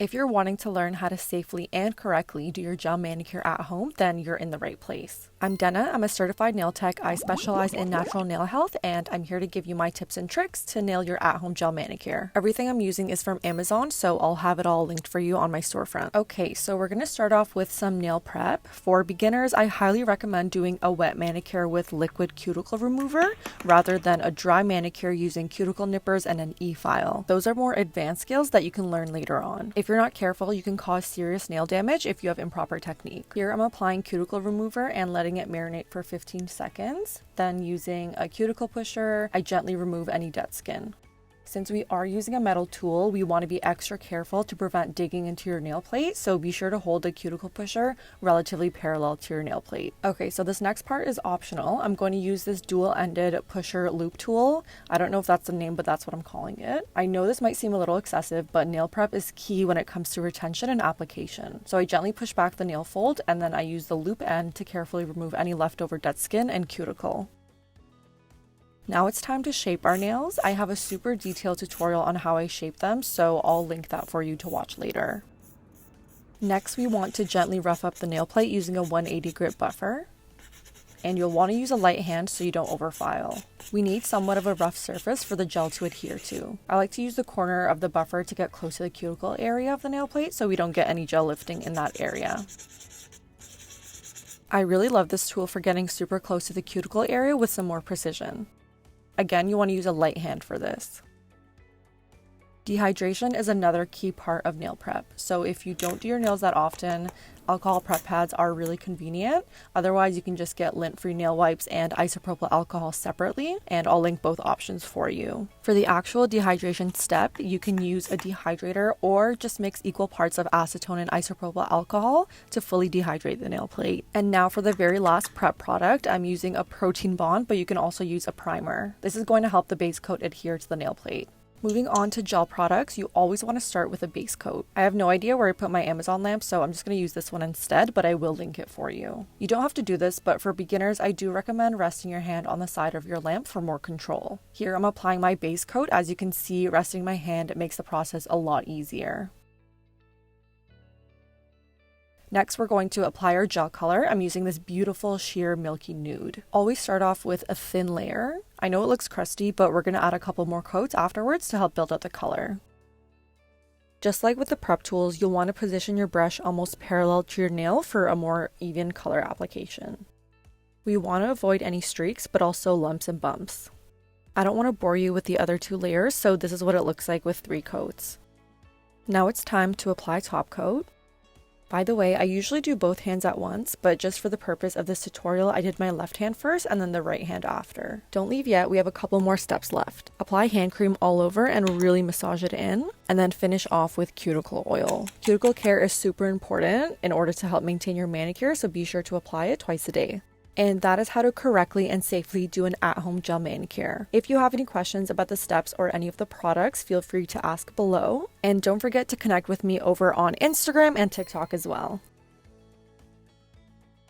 If you're wanting to learn how to safely and correctly do your gel manicure at home, then you're in the right place. I'm Denna. I'm a certified nail tech. I specialize in natural nail health, and I'm here to give you my tips and tricks to nail your at-home gel manicure. Everything I'm using is from Amazon, so I'll have it all linked for you on my storefront. Okay, so we're going to start off with some nail prep. For beginners, I highly recommend doing a wet manicure with liquid cuticle remover rather than a dry manicure using cuticle nippers and an e-file. Those are more advanced skills that you can learn later on. If you're not careful, you can cause serious nail damage if you have improper technique. Here I'm applying cuticle remover and letting it marinate for 15 seconds. Then using a cuticle pusher, I gently remove any dead skin. Since we are using a metal tool, we want to be extra careful to prevent digging into your nail plate, so be sure to hold the cuticle pusher relatively parallel to your nail plate. Okay, so this next part is optional. I'm going to use this dual-ended pusher loop tool. I don't know if that's the name, but that's what I'm calling it. I know this might seem a little excessive, but nail prep is key when it comes to retention and application. So I gently push back the nail fold, and then I use the loop end to carefully remove any leftover dead skin and cuticle. Now it's time to shape our nails. I have a super detailed tutorial on how I shape them, so I'll link that for you to watch later. Next, we want to gently rough up the nail plate using a 180 grit buffer. And you'll want to use a light hand so you don't overfile. We need somewhat of a rough surface for the gel to adhere to. I like to use the corner of the buffer to get close to the cuticle area of the nail plate so we don't get any gel lifting in that area. I really love this tool for getting super close to the cuticle area with some more precision. Again, you want to use a light hand for this. Dehydration is another key part of nail prep. So if you don't do your nails that often, alcohol prep pads are really convenient. Otherwise, you can just get lint-free nail wipes and isopropyl alcohol separately, and I'll link both options for you. For the actual dehydration step, you can use a dehydrator or just mix equal parts of acetone and isopropyl alcohol to fully dehydrate the nail plate. And now for the very last prep product, I'm using a protein bond, but you can also use a primer. This is going to help the base coat adhere to the nail plate. Moving on to gel products, you always want to start with a base coat. I have no idea where I put my Amazon lamp, so I'm just going to use this one instead, but I will link it for you. You don't have to do this, but for beginners, I do recommend resting your hand on the side of your lamp for more control. Here I'm applying my base coat. As you can see, resting my hand makes the process a lot easier. Next, we're going to apply our gel color. I'm using this beautiful sheer milky nude. Always start off with a thin layer. I know it looks crusty, but we're going to add a couple more coats afterwards to help build up the color. Just like with the prep tools, you'll want to position your brush almost parallel to your nail for a more even color application. We want to avoid any streaks, but also lumps and bumps. I don't want to bore you with the other two layers, so this is what it looks like with 3 coats. Now it's time to apply top coat. By the way, I usually do both hands at once, but just for the purpose of this tutorial, I did my left hand first and then the right hand after. Don't leave yet, we have a couple more steps left. Apply hand cream all over and really massage it in, and then finish off with cuticle oil. Cuticle care is super important in order to help maintain your manicure, so be sure to apply it twice a day. And that is how to correctly and safely do an at-home gel manicure. If you have any questions about the steps or any of the products, feel free to ask below. And don't forget to connect with me over on Instagram and TikTok as well.